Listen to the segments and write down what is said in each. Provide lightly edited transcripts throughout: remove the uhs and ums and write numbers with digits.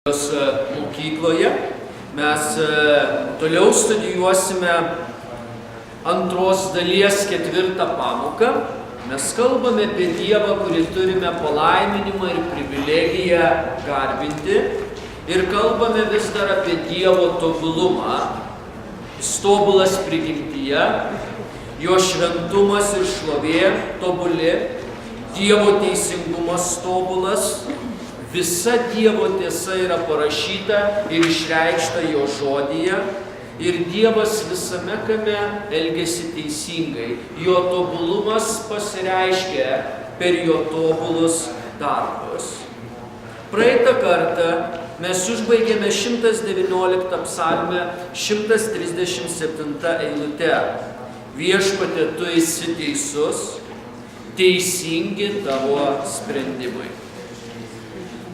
Mokykloje mes toliau studijuosime antros dalies 4 pamoką. Mes kalbame apie Dievą, kurį turime palaiminimą ir privilegiją garbinti. Ir kalbame vis dar apie Dievo tobulumą. Jis tobulas prigimtyje, jo šventumas ir šlovė tobuli, Dievo teisingumas tobulas. Visa Dievo tiesa yra parašyta ir išreikšta jo žodyje. Ir Dievas visame kame elgiasi teisingai. Jo tobulumas pasireiškia per jo tobulus darbus. Praeitą kartą mes užbaigėme 119 psalmę 137 eilute. Viešpatie, tu esi teisus, teisingi tavo sprendimai.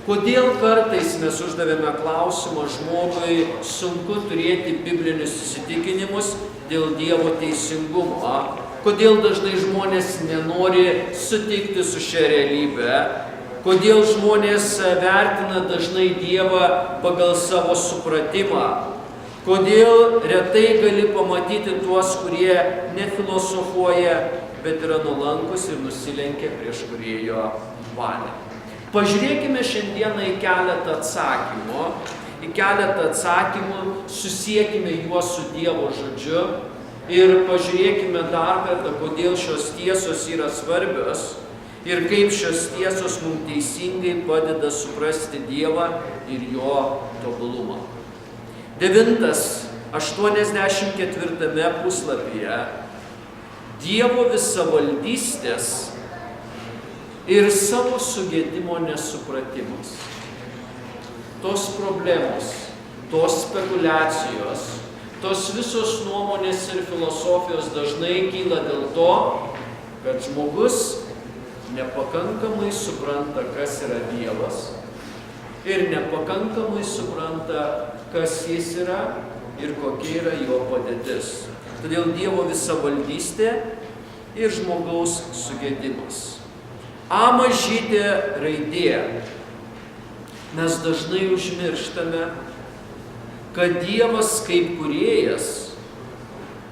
Kodėl kartais mes uždavėme klausimą žmogui sunku turėti biblinius įsitikinimus dėl Dievo teisingumo? Kodėl dažnai žmonės nenori sutikti su šia realybe? Kodėl žmonės vertina dažnai Dievą pagal savo supratimą? Kodėl retai gali pamatyti tuos, kurie nefilosofuoja, bet yra nuolankus ir nusilenkia prieš kūrėjo valią? Pažiūrėkime šiandieną į keletą atsakymų, susiekime juos su Dievo žodžiu ir pažiūrėkime dar kartą, kodėl šios tiesos yra svarbios ir kaip šios tiesos mums teisingai padeda suprasti Dievą ir jo tobulumą. 84 puslapyje Dievo visavaldystės ir savo sugėdimo nesupratimas. Tos problemos, tos spekulacijos, tos visos nuomonės ir filosofijos dažnai kyla dėl to, kad žmogus nepakankamai supranta, kas yra Dievas ir nepakankamai supranta, kas jis yra ir kokia yra jo padėtis. Todėl Dievo visavaldystė ir žmogaus sugėdimas. A mažytė raidė. Mes dažnai užmirštame, kad Dievas kaip kūrėjas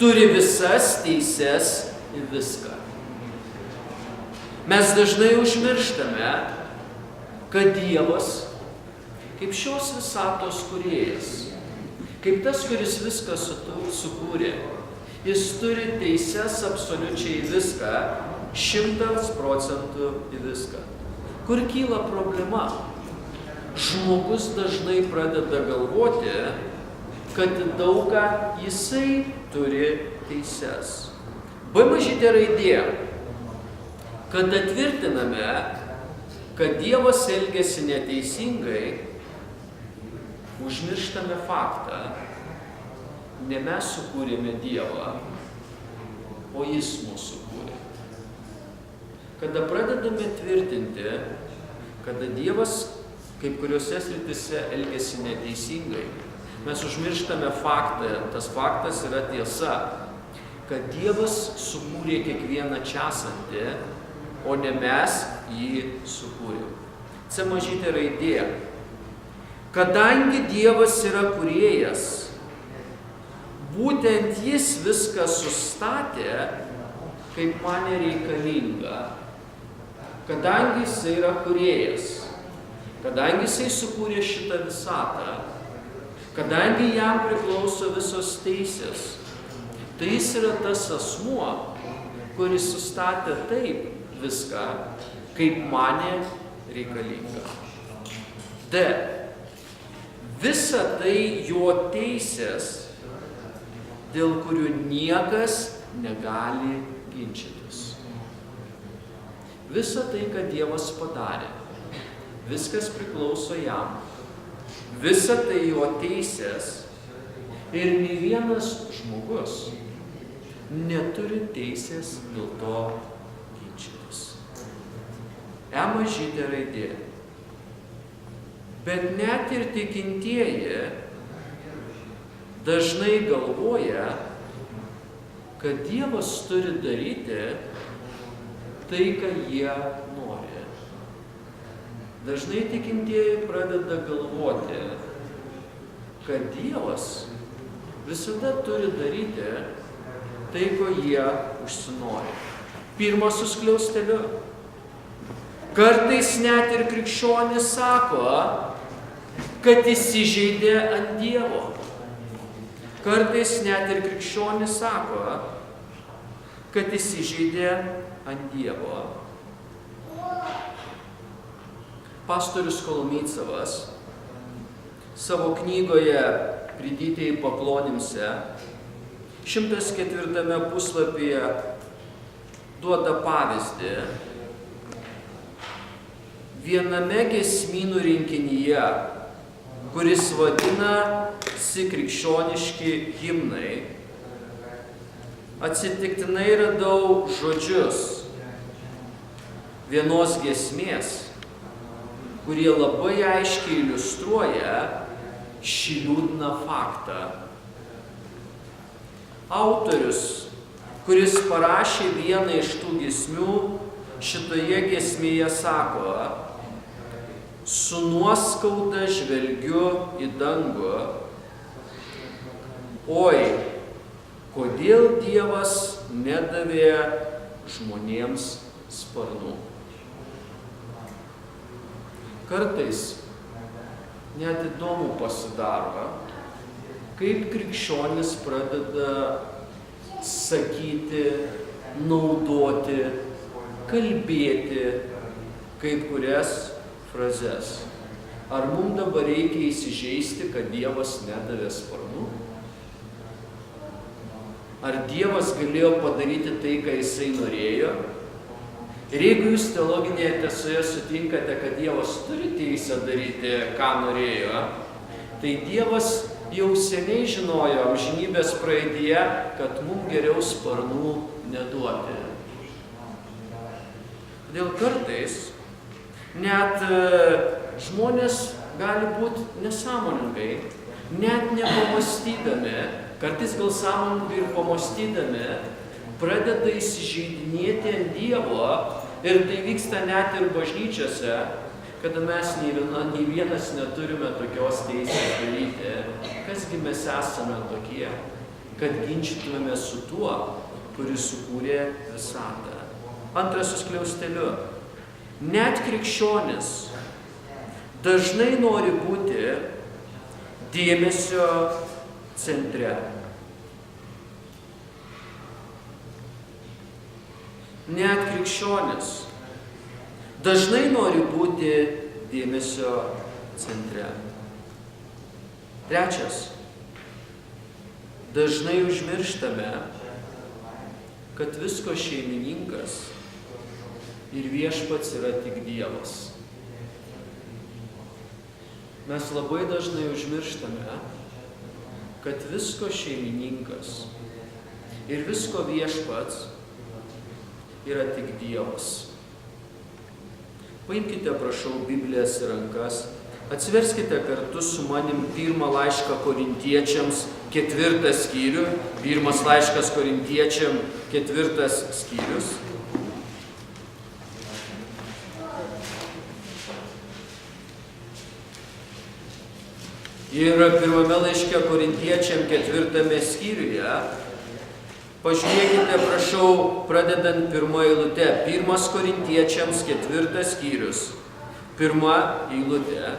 turi visas teises į viską. Mes dažnai užmirštame, kad Dievas kaip šios visatos kūrėjas, kaip tas, kuris viską sukūrė, jis turi teises absoliučiai viską, 100% į viską. Kur kyla problema? Žmogus dažnai pradeda galvoti, kad daugą jisai turi teises. B mažytė raidė. Kada tvirtiname, kad Dievas elgiasi neteisingai, užmirštame faktą, ne mes sukūrėme Dievą, o jis mūsų sukūrė. Kada pradedame tvirtinti, kada Dievas kaip kuriuose srityse elgiasi neteisingai, mes užmirštame faktą, tas faktas yra tiesa, kad Dievas sukūrė kiekvieną čia esantį, o ne mes jį sukūrėm. C mažytė raidė. Kadangi Dievas yra kūrėjas, būtent jis viską sustatė, kaip man reikalinga. Kadangi jisai yra kūrėjas, kadangi jisai sukūrė šitą visatą, kadangi jam priklauso visos teisės, tai jis yra tas asmuo, kuris sustatė taip viską, kaip manė reikalinga. D. Visa tai jo teisės, dėl kurių niekas negali ginčytis. Visa tai, ką Dievas padarė, viskas priklauso jam. Visa tai jo teisės ir nei vienas žmogus neturi teisės dėl to ginčytis. E mažytė raidė. Bet net ir tikintieji dažnai galvoja, kad Dievas turi daryti tai, ką jie nori. dažnai tikintieji pradeda galvoti, kad Dievas visada turi daryti tai, ko jie užsinori. Pirmas su skliausteliu. Kartais net ir krikščionis sako, kad įsižeidė ant Dievo. Kartais net ir krikščionis sako, kad įsižeidė ant Dievo. Pastorius Kolomycevas savo knygoje Pridytieji paklonimse 104 puslapyje duoda pavyzdį. Viename giesmynų rinkinyje, kuris vadinasi krikščioniški himnai, atsitiktinai radau žodžius vienos giesmės, kurie labai aiškiai iliustruoja šį liūdną faktą. Autorius, kuris parašė vieną iš tų giesmių, šitoje giesmėje sako: su nuoskauda žvelgiu į dangų, oi, kodėl Dievas nedavė žmonėms sparnų. Kartais net įdomu pasidaro, kaip krikščionis pradeda sakyti, naudoti, kalbėti kai kurias frazes. Ar mums dabar reikia įsižeisti, kad Dievas nedavė sparnų? Ar Dievas galėjo padaryti tai, ką Jisai norėjo? Ir jeigu jūs teologinėje tiesoje sutinkate, kad Dievas turi teisę daryti, ką norėjo, tai Dievas jau seniai žinojo amžinybės praeityje, kad mums geriau sparnų neduoti. Todėl kartais net žmonės gali būti nesąmoningai, net nepamastydami, kartais gal sąmoningai ir pamastydami, pradeda įsižeidinėti ant Dievo, ir tai vyksta net ir bažnyčiose, kada mes nei vienas neturime tokios teisės daryti. Kasgi mes esame tokie, kad ginčytume su tuo, kuris sukūrė visatą. Antras su skliausteliu. Net krikščionis dažnai nori būti dėmesio centre. Net krikščionis dažnai nori būti dėmesio centre. Trečias. Dažnai užmirštame, kad visko šeimininkas ir viešpats yra tik Dievas. Mes labai dažnai užmirštame, kad visko šeimininkas ir visko viešpats yra tik Dievas. Paimkite, prašau, Biblijas į rankas, atsiverskite kartu su manim pirmą laišką Korintiečiams, 4 skyrių, pirmas laiškas Korintiečiam, 4 skyrius. Ir pirmame laiške Korintiečiam, 4 skyriuje, pažiūrėkite, prašau, pradedant pirmą eilutę. 1 Korintiečiams 4 skyrius. 1 eilutė.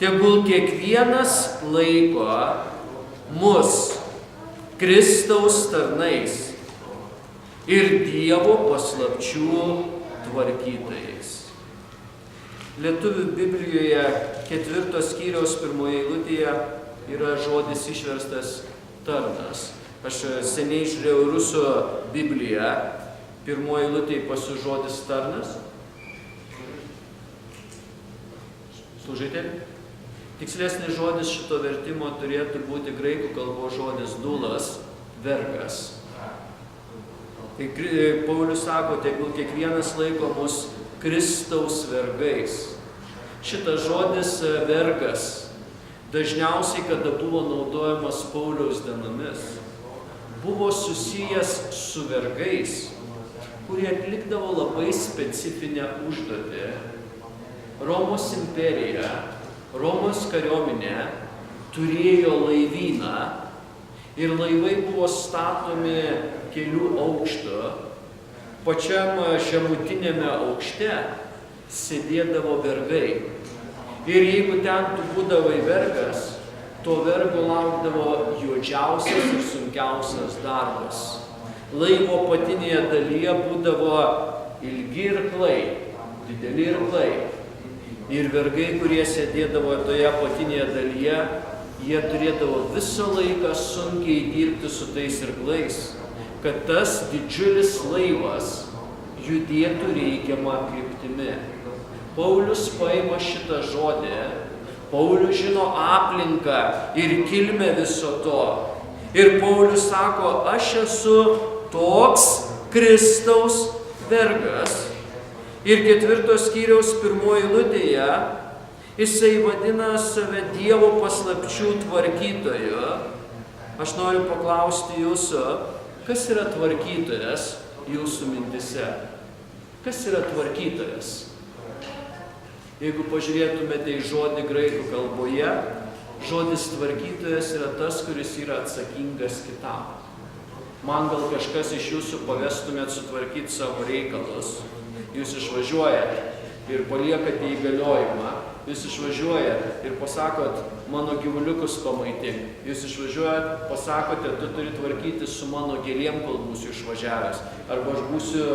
Tegul kiekvienas laiko mus Kristaus tarnais ir Dievo paslapčių tvarkytojais. Lietuvių Biblijoje 4 skyriaus 1 eilutėje yra žodis išverstas tarnas. Aš seniai žiūrėjau rusų Bibliją, 1 eilutėje žodis tarnas. Slūžitėlį? Tikslesnis žodis šito vertimo turėtų būti graikų kalbos žodis dulas, vergas. Tai Paulius sako, tegul kiekvienas laiko mus Kristaus vergais. Šitas žodis vergas dažniausiai, kada buvo naudojamas Pauliaus dienomis, buvo susijęs su vergais, kurie atlikdavo labai specifinę užduotį Romos imperija, Romos kariuomenė turėjo laivyną ir laivai buvo statomi kelių aukštų. Pačiam žemutinėme aukšte sėdėdavo vergai. Ir jeigu ten tu būdavai vergas, to vergo laukdavo juodžiausias ir sunkiausias darbas. Laivo apatinėje dalyje būdavo ilgi irklai, dideli irklai. Ir vergai, kurie sėdėdavo toje apatinėje dalyje, jie turėdavo visą laiką sunkiai dirbti su tais irklais, kad tas didžiulis laivas judėtų reikiamą kryptimi. Paulius paima šitą žodį, Paulius žino aplinką ir kilmę viso to. Ir Paulius sako, aš esu toks Kristaus vergas. Ir 4 skyriaus 1 eilutėje jisai vadina save Dievo paslapčių tvarkytoju. Aš noriu paklausti jūsų, kas yra tvarkytojas jūsų mintise? Kas yra tvarkytojas? Jeigu pažiūrėtumėte į žodį graikų kalboje, žodis tvarkytojas yra tas, kuris yra atsakingas kitam. Man gal kažkas iš jūsų pavestumėt sutvarkyti savo reikalus. Jūs išvažiuojat ir paliekate įgaliojimą. Jūs išvažiuojat ir pasakot, mano gyvuliukus pamaitink. Jūs išvažiuojat, pasakote, tu turi tvarkyti su mano gėlėm, kol būsiu išvažiavęs. Arba aš būsiu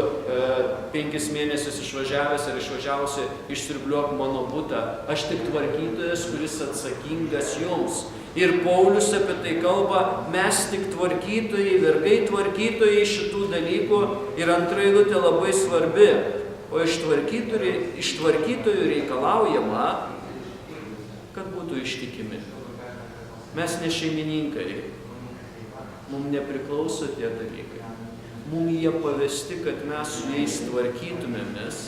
5 mėnesius išvažiavęs ir išvažiavusi išsirbliuok mano butą. Aš tik tvarkytojas, kuris atsakingas jums. Ir Paulius apie tai kalba, mes tik tvarkytojai, vergai tvarkytojai šitų dalykų. Ir antra eilutė labai svarbi. O iš tvarkytojų reikalaujama, kad būtų ištikimi. Mes ne šeimininkai, mums nepriklauso tie dalykai. Mums jie pavesti, kad mes su jais tvarkytumėmės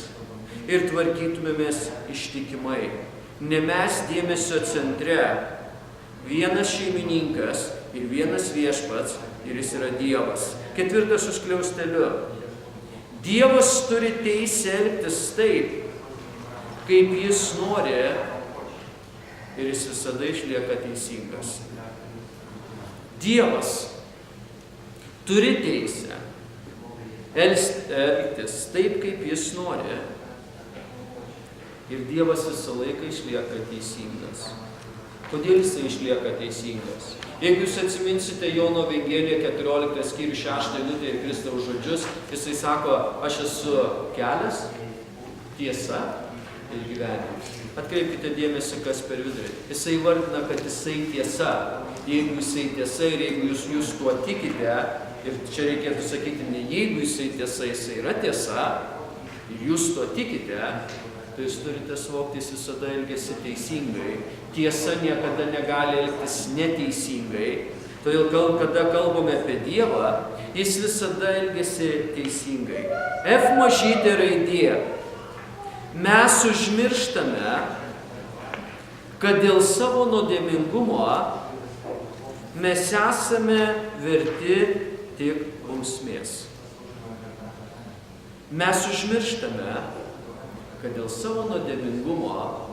ir tvarkytumėmės ištikimai. Ne mes dėmesio centre, vienas šeimininkas ir vienas viešpats ir jis yra Dievas. 4 su skliausteliu. Dievas turi teisę elgtis taip, kaip jis nori ir jis visada išlieka teisingas. Dievas turi teisę elgtis taip, kaip jis nori ir Dievas visą laiką išlieka teisingas. Kodėl jisai išlieka teisingas? Jeigu jūs atsiminsite Jono Evangeliją 14 skyrių 6 eilutę ir Kristaus žodžius, jisai sako, aš esu kelias, tiesa ir gyvenimas. Atkreipkite dėmesį, kas per vidurį. Jisai vardina, kad jisai tiesa. Jeigu jisai tiesa ir jeigu jūs tuo tikite, ir čia reikėtų sakyti, ne jeigu jisai tiesa, jisai yra tiesa, ir jūs tuo tikite, tai jūs turite suvokti, jis visada elgiasi teisingai. Tiesa niekada negali elgtis neteisingai. Todėl, kada kalbame apie Dievą, jis visada elgiasi teisingai. F mažytė raidė. Mes užmirštame, kad dėl savo nuodėmingumo mes esame verti tik bausmės. Mes užmirštame, kad dėl savo nuodėmingumo,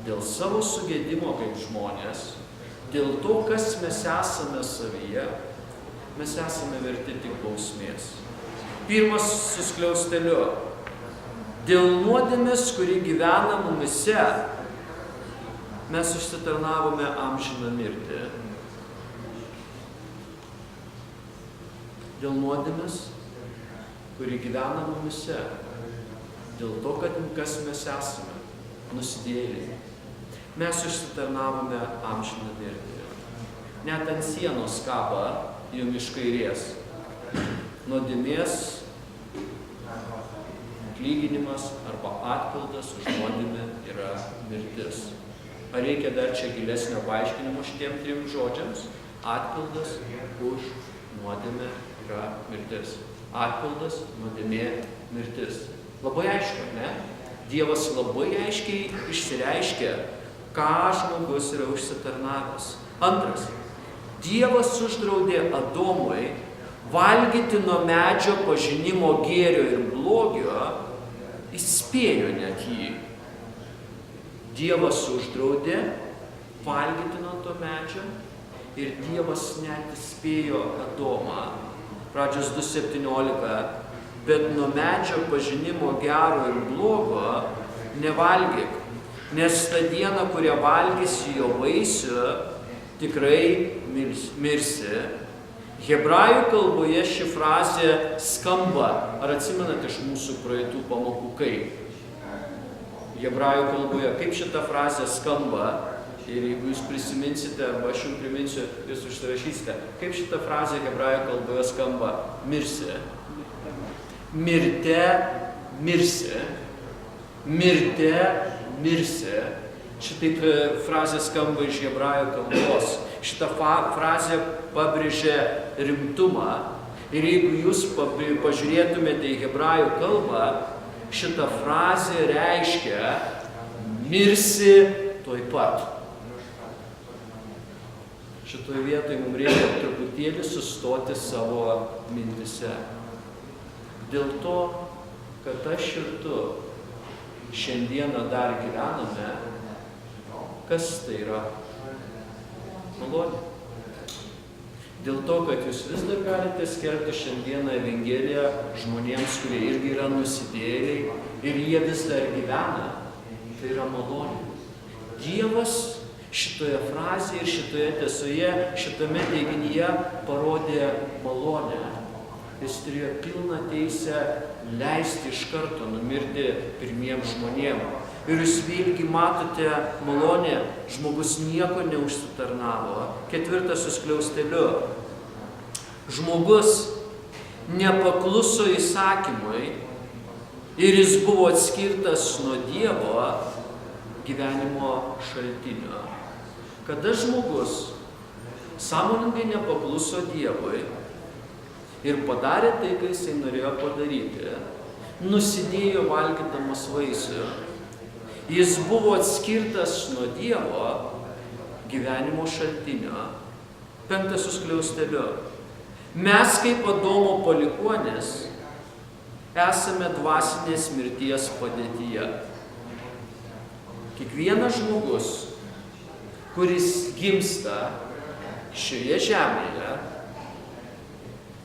dėl savo sugėdimo kaip žmonės, dėl to, kas mes esame savyje, mes esame verti tik bausmės. Pirmas su skliausteliu. Dėl nuodėmės, kuri gyvena mumise, mes užsitarnavome amžiną mirtį. Dėl nuodėmės, kuri gyvena mumise, dėl to, kad kas mes esame, nusidėjėliai. Mes užsitarnavome amžiną mirtį. Net ant sienos kaba jums iš kairės. Nuodėmės atlyginimas arba atpildas už nuodėmę yra mirtis. Ar reikia dar čia gilesnio paaiškinimo šitiem 3 žodžiams? Atpildas už nuodėmę yra mirtis. Atpildas, nuodėmė, mirtis. Labai aišku, ne? Dievas labai aiškiai išsireiškia, ką žmogus yra užsitarnavęs. Antras. Dievas uždraudė Adomui valgyti nuo medžio pažinimo gėrio ir blogio, įspėjo net jį. Dievas uždraudė valgyti nuo to medžio ir Dievas net įspėjo Adomą, Pradžios 2:17, bet nuo medžio pažinimo gero ir blogo nevalgyk, nes tą dieną, kurią valgysi jo vaisių, tikrai mirsi. Hebrajų kalboje ši frazė skamba. Ar atsimenat iš mūsų praeitų pamokų kaip? Hebrajų kalboje kaip šita frazė skamba? Ir jeigu jūs prisiminsite, arba aš jums priminsiu, jūs užsirašysite, kaip šita frazė hebrajų kalboje skamba? Mirsi. Mirte mirsi. Mirte mirsi. Šitaip frazė skamba iš hebrajų kalbos. Šita frazė pabrėžia rimtumą. Ir jeigu jūs pažiūrėtumėte į hebrajų kalbą, šita frazė reiškia mirsi tuoj pat. Šitoje vietoje mums reikia truputėlį sustoti savo mintise. Dėl to, kad aš ir tu šiandieną dar gyvename, kas tai yra? Malonė. Dėl to, kad jūs vis dar galite skelbti šiandieną Evangeliją žmonėms, kurie irgi yra nusidėjėliai ir jie vis dar gyvena, tai yra malonė. Dievas šitoje frazėje ir šitoje tiesoje, šitame teiginyje parodė malonę. Jis turėjo pilną teisę leisti iš karto numirti pirmiems žmonėms. Ir jūs vėlgi matote malonę, žmogus nieko neužsitarnavo. 4 su skliausteliu. Žmogus nepakluso įsakymui ir jis buvo atskirtas nuo Dievo gyvenimo šaltinio. Kada žmogus sąmoningai nepakluso Dievui ir padarė tai, ką jisai norėjo padaryti, nusidėjo valgydamas vaisių, jis buvo atskirtas nuo Dievo gyvenimo šaltinio. 5 su skliausteliu. Mes kaip Adomo palikuonys esame dvasinės mirties padėtyje. Kiekvienas žmogus, kuris gimsta šioje žemėje,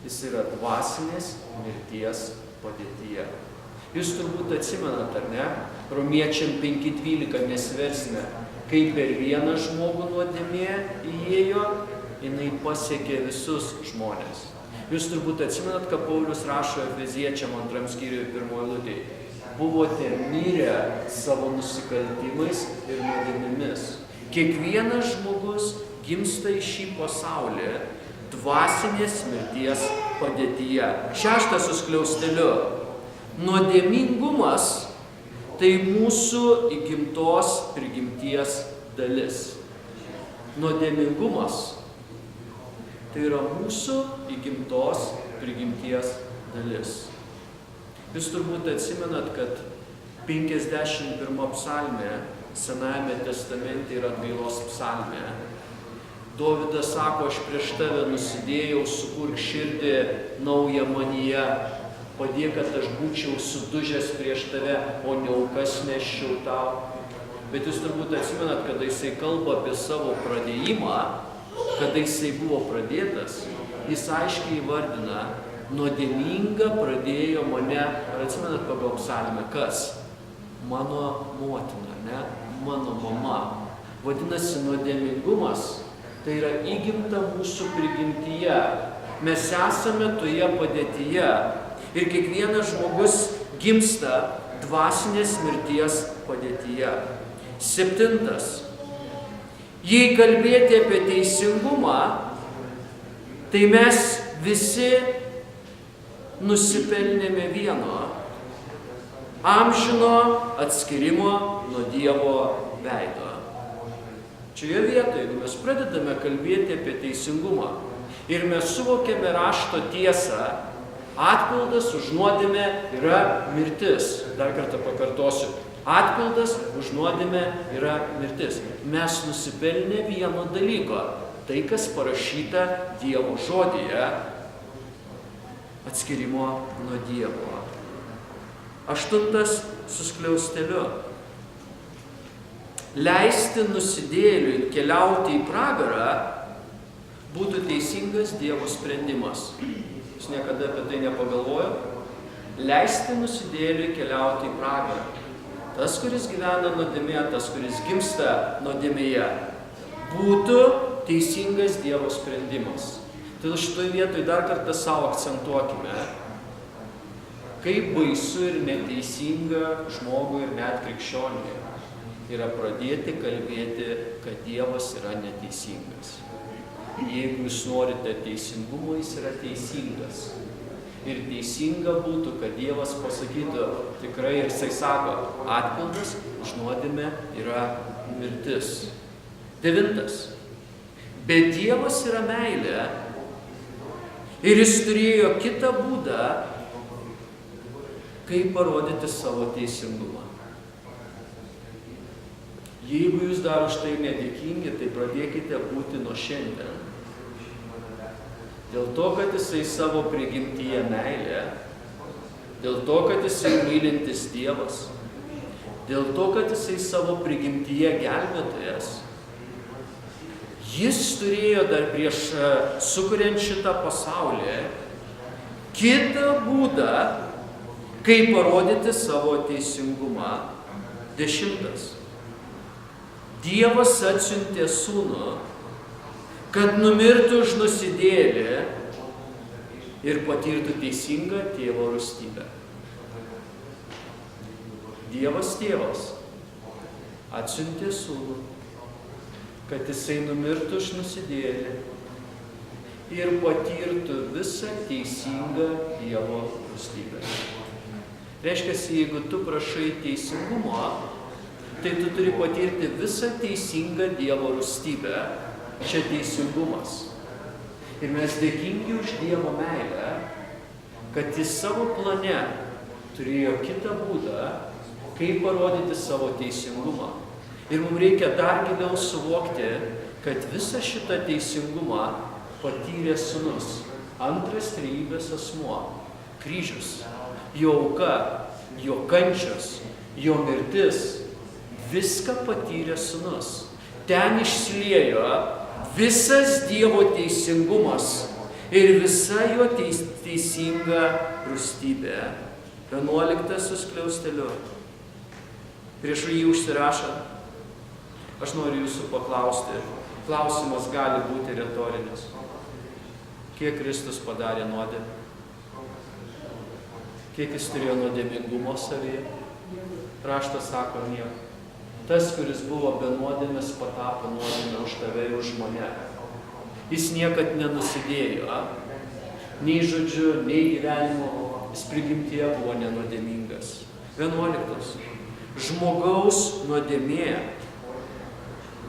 jis yra dvasinės mirties padėtyje. Jūs turbūt atsimenat, ar ne? Romiečiam 5:12 nesiversime, kai per vieną žmogų nuodėmė įėjo, jinai pasiekė visus žmonės. Jūs turbūt atsimenat, ką Paulius rašo Efeziečiam 2 skyriuje 1 eilutėje. Buvote mirę savo nusikaltimais ir nuodėmėmis. Kiekvienas žmogus gimsta į šį pasaulį dvasinės mirties padėtyje. 6 su skliausteliu. Nuodėmingumas tai mūsų įgimtos prigimties dalis. Nuodėmingumas tai yra mūsų įgimtos prigimties dalis. Jūs turbūt atsimenat, kad 51 psalmė Senajame testamente yra atgailos psalmė. Dovydas sako, aš prieš tave nusidėjau, sukurk širdį naują manyje, padėk, kad aš būčiau sudužęs prieš tave, o ne aukas neščiau tau. Bet jūs turbūt atsimenat, kada jisai kalba apie savo pradėjimą, kada jisai buvo pradėtas, jis aiškiai įvardina, nuodėminga pradėjo mane, ar atsimenat pagal psalmę, kas? Mano motina, ne? Mano mama. Vadinasi, nuodėmingumas tai yra įgimta mūsų prigimtyje. Mes esame toje padėtyje ir kiekvienas žmogus gimsta dvasinės mirties padėtyje. 7. Jei kalbėti apie teisingumą, tai mes visi nusipelnėme vieno amžino atskirimo nuo Dievo veido. Šioje vietoje, jeigu mes pradedame kalbėti apie teisingumą ir mes suvokiame rašto tiesą, atpildas už nuodėmę yra mirtis. Dar kartą pakartosiu. Atpildas už nuodėmę yra mirtis. Mes nusipelnė vieno dalyko. Tai, kas parašyta Dievo žodyje, atskirimo nuo Dievo. 8 su skliausteliu. leisti nusidėjėliui keliauti į pragarą būtų teisingas Dievo sprendimas. Jūs niekada apie tai nepagalvojo? Leisti nusidėjėliui keliauti į pragarą. Tas, kuris gyvena nuodėmėje, tas, kuris gimsta nuodėmėje, būtų teisingas Dievo sprendimas. Todėl šitoj vietoj dar kartą savo akcentuokime, kaip baisu ir neteisinga žmogui ir net krikščioniui yra pradėti kalbėti, kad Dievas yra neteisingas. Jeigu jūs norite teisingumo, jis yra teisingas. Ir teisinga būtų, kad Dievas pasakytų tikrai, ir jisai sako, atpildas už nuodėmę yra mirtis. 9. Bet Dievas yra meilė ir jis turėjo kitą būdą, kaip parodyti savo teisingumą. Jeigu jūs dar už tai nedėkingi, tai pradėkite būti nuo šiandien. Dėl to, kad jisai savo prigimtyje meilė, dėl to, kad jisai mylintis Dievas, dėl to, kad jisai savo prigimtyje gelbėtojas, jis turėjo dar prieš sukuriant šitą pasaulį kitą būdą, kaip parodyti savo teisingumą. 10. Dievas atsiuntė sūnų, kad numirtų už nusidėjėlį ir patirtų teisingą tėvo rūstybę. Dievas tėvas atsiuntė sūnų, kad jisai numirtų už nusidėjėlį ir patirtų visą teisingą Dievo rūstybę. Reiškia, jeigu tu prašai teisingumo, tai tu turi patirti visą teisingą Dievo rūstybę. Čia teisingumas. Ir mes dėkingi už Dievo meilę, kad jis savo plane turėjo kitą būdą, kaip parodyti savo teisingumą. Ir mums reikia dar giliau suvokti, kad visą šitą teisingumą patyrė sūnus, antras trejybės asmuo, kryžius, jo auka, jo kančios, jo mirtis, viską patyrė sūnus. Ten išsiliejo visas Dievo teisingumas ir visa jo teisinga rūstybė. 11 skliausteliu. Prieš jį užsirašant, aš noriu jūsų paklausti. Klausimas gali būti retorinis. Kiek Kristus padarė nuodėmę? Kiek jis turėjo nuodėmingumo savyje? Raštas sako nieko. Tas, kuris buvo be nuodėmės, patapo nuodėmę už tave ir už mane. Jis niekad nenusidėjo, nei žodžiu, nei gyvenimo, jis prigimtyje buvo nenuodėmingas. 11. Žmogaus nuodėmė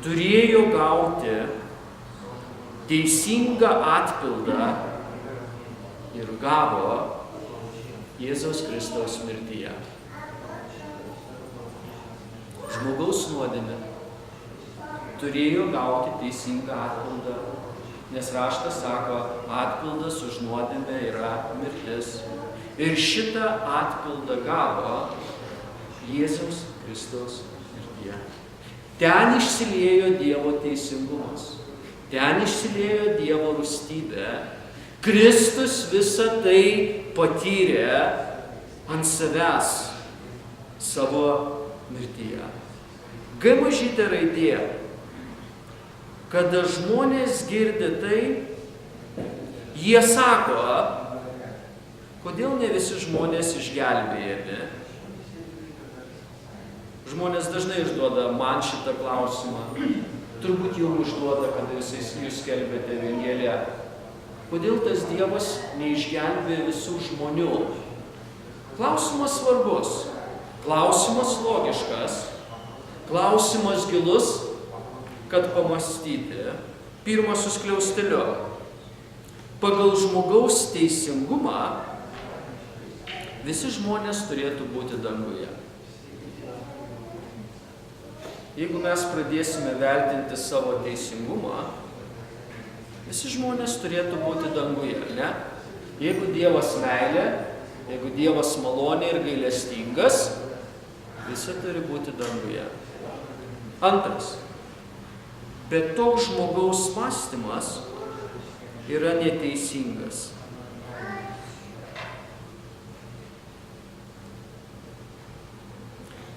turėjo gauti teisingą atpildą ir gavo Jėzaus Kristaus mirtyje. Žmogaus nuodėmė turėjo gauti teisingą atpildą, nes raštas sako, atpildas už nuodėmę yra mirtis. Ir šitą atpildą gavo Jėzaus Kristaus mirtyje. Ten išsiliejo Dievo teisingumas, ten išsiliejo Dievo rūstybė. Kristus visą tai patyrė ant savęs savo mirtyje. G mažytė raidė. Kada žmonės girdi tai, jie sako, kodėl ne visi žmonės išgelbėjami? Žmonės dažnai užduoda man šitą klausimą. Turbūt jau užduoda, kada jūs skelbėte Evangeliją. Kodėl tas Dievas neišgelbėja visų žmonių? Klausimas svarbus, klausimas logiškas, klausimas gilus, kad pamastyti. Pirmas su skliausteliu. Pagal žmogaus teisingumą visi žmonės turėtų būti danguje. Jeigu mes pradėsime vertinti savo teisingumą, visi žmonės turėtų būti danguje, ne? Jeigu Dievas meilė, jeigu Dievas malonė ir gailestingas, visi turi būti danguje. Antras. Bet toks žmogaus mąstymas yra neteisingas.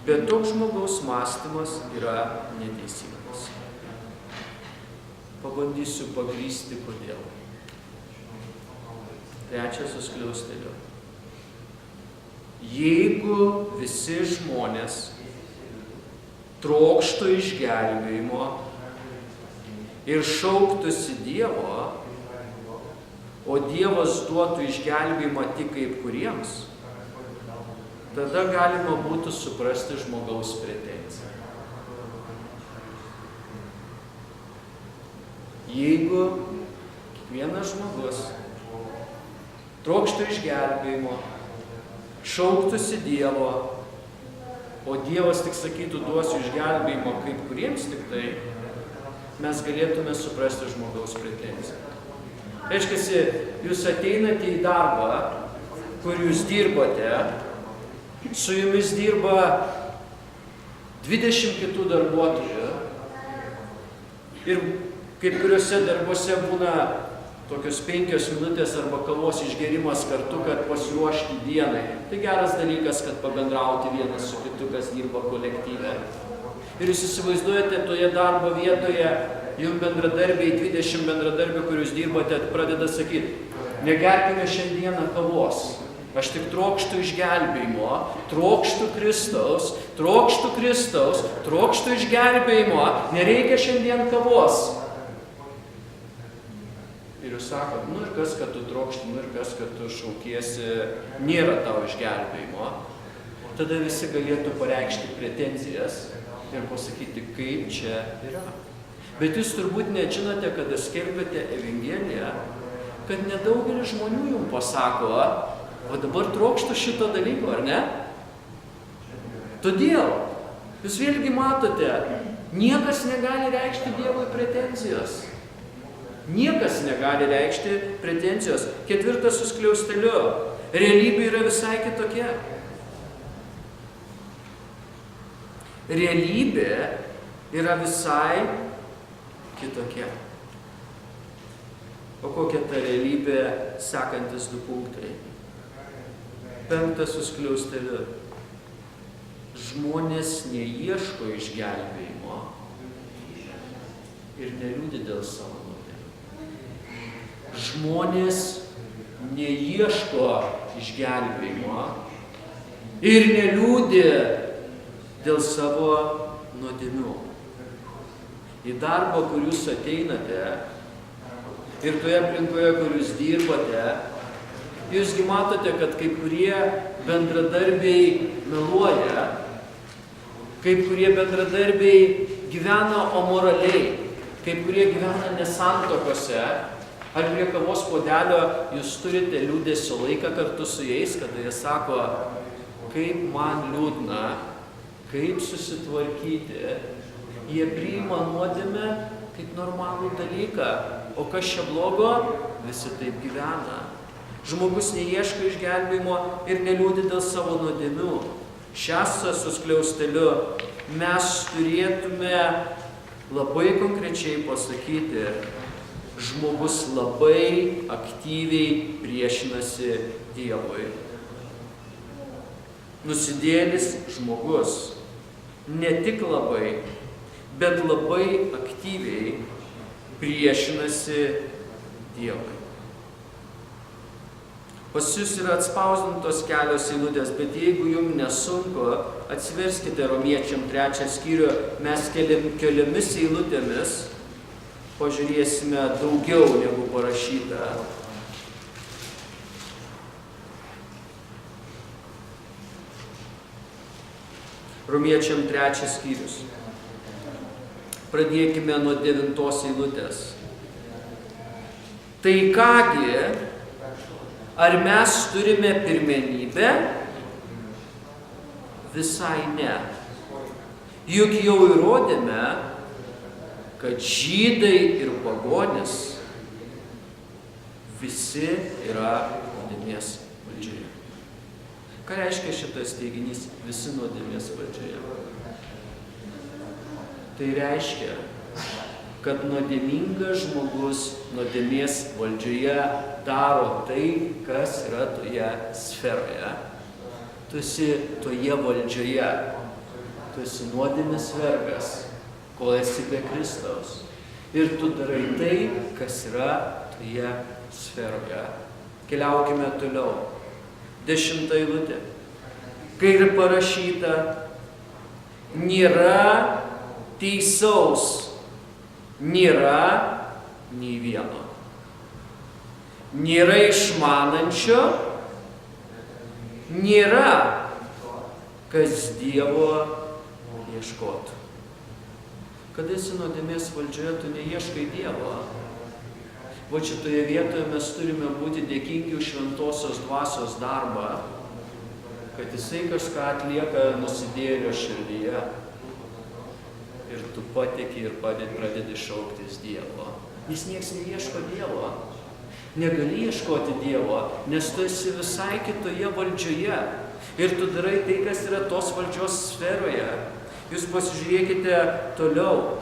Bet toks žmogaus mąstymas yra neteisingas. Pabandysiu pagrįsti, kodėl. Trečias su skliausteliu. Jeigu visi žmonės trokštų išgelbėjimo ir šauktųsi Dievo, o Dievas duotų išgelbėjimą tik kaip kuriems, tada galima būtų suprasti žmogaus pretenziją. Jeigu kiekvienas žmogus trokštų išgelbėjimo, šauktųsi Dievo, o Dievas tik sakytų, duosiu išgelbėjimo kaip kuriems tik tai, mes galėtume suprasti žmogaus pretenziją. Reiškiasi, jūs ateinate į darbą, kur jūs dirbote, su jumis dirba 20 kitų darbuotojų ir kaip kuriuose darbuose būna tokios 5 minutės arba kavos išgerimas kartu, kad pasiruošti dienai. Tai geras dalykas, kad pabendrauti vienas su kitu, kas dirba kolektyve. Ir jūs įsivaizduojate, toje darbo vietoje jums bendradarbiai, 20 bendradarbių, kur jūs dirbate, pradeda sakyti, negerkime šiandieną kavos. Aš tik trokštų išgelbėjimo, trokštų Kristaus, trokštų išgelbėjimo, nereikia šiandien kavos. Ir jūs sakot, nu ir kas, kad tu trokšti, nu ir kas, kad tu šaukiesi, nėra tau išgelbėjimo. Tada visi galėtų pareikšti pretenzijas ir pasakyti, kaip čia yra. Bet jūs turbūt nežinote, kada skelbiate Evangeliją, kad nedaugelis žmonių jums pasako, o dabar trokštų šito dalyko, ar ne? Todėl, jūs vėlgi matote, niekas negali reikšti Dievui pretenzijos. Niekas negali reikšti pretenzijos. 4 su skliausteliu. Realybė yra visai kitokia. Realybė yra visai kitokia. O kokia ta realybė, sekantis 2 punktai? 5 su skliausteliu. Žmonės neieško išgelbėjimo ir neliūdi dėl savo nuodėmių. Žmonės neieško išgelbėjimo ir neliūdi dėl savo nuodėmių. Į darbą, kur jūs ateinate ir toje aplinkoje, kur jūs dirbate, jūsgi matote, kad kai kurie bendradarbiai meluoja, kai kurie bendradarbiai gyvena amoraliai, kai kurie gyvena nesantokose, ar prie kavos puodelio jūs turite liūdesio laiką kartu su jais, kada jie sako, kaip man liūdna, kaip susitvarkyti. Jie priima nuodėmę kaip normalų dalyką. O kas čia blogo? Visi taip gyvena. Žmogus neieško išgelbėjimo ir neliūdi dėl savo nuodėmių. 6 su skliausteliu mes turėtume labai konkrečiai pasakyti, žmogus labai aktyviai priešinasi Dievui. Nusidėjėlis žmogus ne tik labai, bet labai aktyviai priešinasi Dievui. Pas jūs yra atspausdintos kelios eilutės, bet jeigu jums nesunku, atsiverskite Romiečiam 3 skyrių, mes keliomis eilutėmis pažiūrėsime daugiau negu parašyta. Romiečiam 3 skyrius. Pradėkime nuo 9 eilutės. Tai kągi, ar mes turime pirmenybę? Visai ne. Juk jau įrodėme, kad žydai ir pagonis visi yra nuodėmės valdžioje. Ką reiškia šitas teiginys visi nuodėmės valdžioje? Tai reiškia, kad nuodėmingas žmogus nuodėmės valdžioje daro tai, kas yra toje sferoje. Tu esi toje valdžioje. Tu esi nuodėmės vergas, kol esi be Kristaus. Ir tu darai tai, kas yra toje sferoje. Keliaukime toliau. 10 eilutė. Kai ir parašyta, nėra teisaus, nėra nei vieno. Nėra išmanančio, nėra, kas Dievo ieškotų. Kada esi nuodėmės valdžioje, tu neieškai Dievo. O šitoje vietoje mes turime būti dėkingi už šventosios dvasios darbą, kad jisai kažką atlieka nusidėjėlio širdyje. Ir tu pateki ir pradedi šauktis Dievo. Jis nieks neieško Dievo. Negali ieškoti Dievo, nes tu esi visai kitoje valdžioje. Ir tu darai tai, kas yra tos valdžios sferoje. Jūs pasižiūrėkite toliau.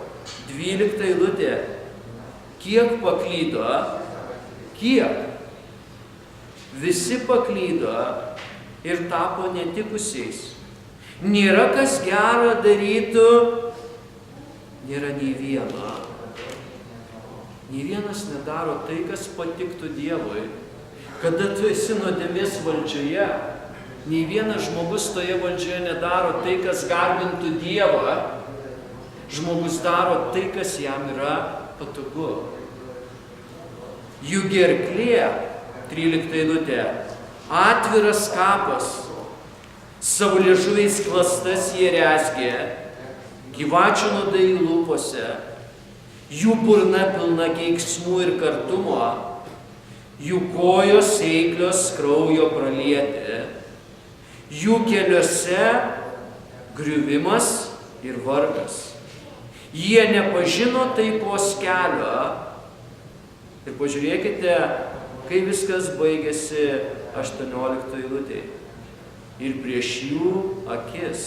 12 eilutė. Kiek paklydo? Kiek? Visi paklydo ir tapo netikusiais. Nėra kas gero darytų, nėra nei vieno. Nei vienas nedaro tai, kas patiktų Dievui. Kada tu esi nuodėmės valdžioje, nei vienas žmogus toje valdžioje nedaro tai, kas garbintų Dievą. Žmogus daro tai, kas jam yra patogu. Jų gerklė, 13 eilutė, atviras kapas, savo liežuviais klastas jie rezgė, gyvačių nuodai lūpose, jų burna pilna keiksmų ir kartumo, jų kojos eiklios kraujo pralieti, jų keliuose griuvimas ir vargas. Jie nepažino taikos kelio. Ir pažiūrėkite, kai viskas baigėsi 18 eilutėje. Ir prieš jų akis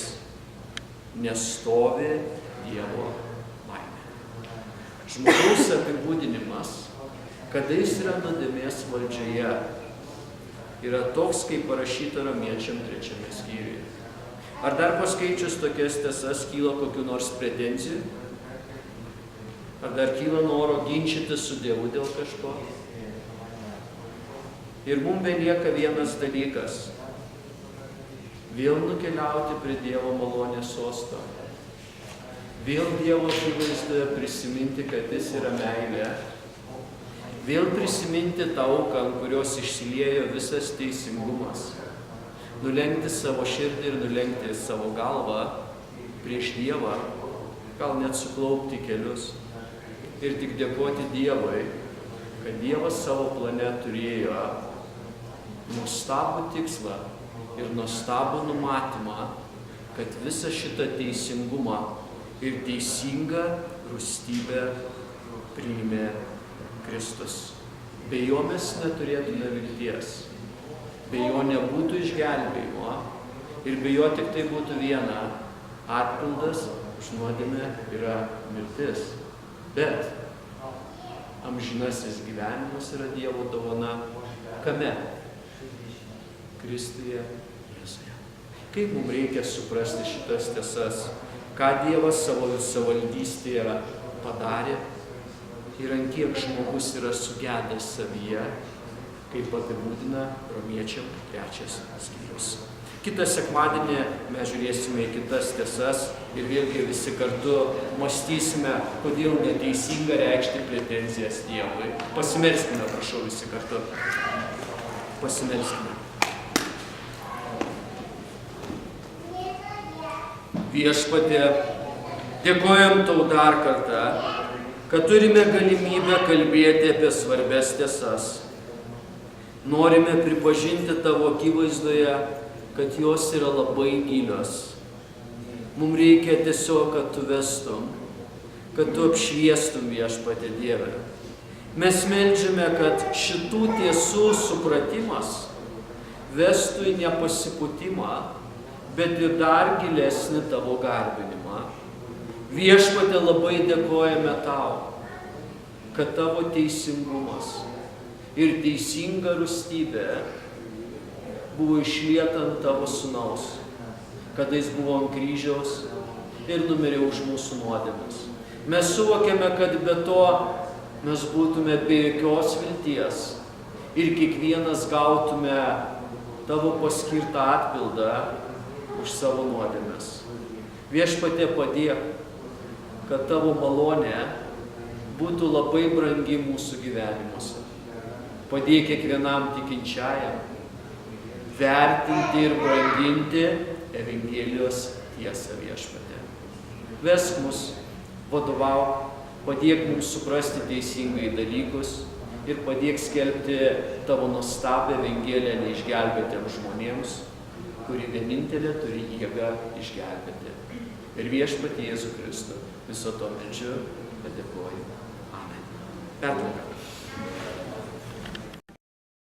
nestovi Dievo baimė. Žmogaus apibūdinimas, kada jis yra nuodėmės valdžioje, yra toks, kaip parašyta Romiečiam 3 skyriuje. Ar dar paskaičius tokias tiesas kyla kokių nors pretenzijų? Ar dar kyla noro ginčytis su Dievu dėl kažko? Ir mums belieka vienas dalykas. Vėl nukeliauti prie Dievo malonės sosto. Vėl Dievo akivaizdoje prisiminti, kad jis yra meilė. Vėl prisiminti tą auką, ant kurios išsiliejo visas teisingumas. Nulenkti savo širdį ir nulenkti savo galvą prieš Dievą. Gal net suklaupti kelius. Ir tik dėkoti Dievui, kad Dievas savo plane turėjo nuostabų tikslą ir nuostabų numatymą, kad visą šitą teisingumą ir teisingą rūstybę priėmė Kristus. Be jo mes neturėtume vilties, be jo nebūtų išgelbėjimo ir be jo tik tai būtų viena – atpildas už nuodėmę yra mirtis. Bet amžinasis gyvenimas yra Dievo dovana. Kame? Kristuje Jėzuje. Kaip mums reikia suprasti šitas tiesas, ką Dievas savo savaldystėje padarė ir ant kiek žmogus yra sugedęs savyje, kaip apibūdina Romiečiam 3 skyrius. Kitą sekmadienį mes žiūrėsime į kitas tiesas ir vėlgi visi kartu mąstysime, kodėl neteisinga reikšti pretenzijas Dievui. Pasimelskime, prašau, visi kartu. Pasimelskime. Viešpatie, dėkojam tau dar kartą, kad turime galimybę kalbėti apie svarbias tiesas. Norime pripažinti tavo akivaizdoje, kad jos yra labai gilios. Mums reikia tiesiog, kad tu vestum, kad tu apšviestum Viešpatie Dieve. Mes meldžiame, kad šitų tiesų supratimas vestų į nepasipūtimą, bet ir dar gilesnį tavo garbinimą. Viešpatie, labai dėkojame tau, kad tavo teisingumas ir teisinga rūstybė buvo išlieta ant tavo sūnaus, kada jis buvo ant kryžiaus ir numirė už mūsų nuodėmes. Mes suvokėme, kad be to mes būtume be jokios vilties ir kiekvienas gautume tavo paskirtą atpildą už savo nuodėmes. Viešpatie, padėk, kad tavo malonė būtų labai brangi mūsų gyvenimuose. Padėk kiekvienam tikinčiajam vertinti ir branginti Evangelijos tiesą, Viešpatie. Vesk mus, vadovauk, padėk mums suprasti teisingai dalykus ir padėk skelbti tavo nuostabią Evangeliją neišgelbėtiems žmonėms, kuri vienintelė turi jėgą išgelbėti. Ir Viešpatie Jėzų Kristų viso to meldžiu, padėkoju. Amen. Pertrauka.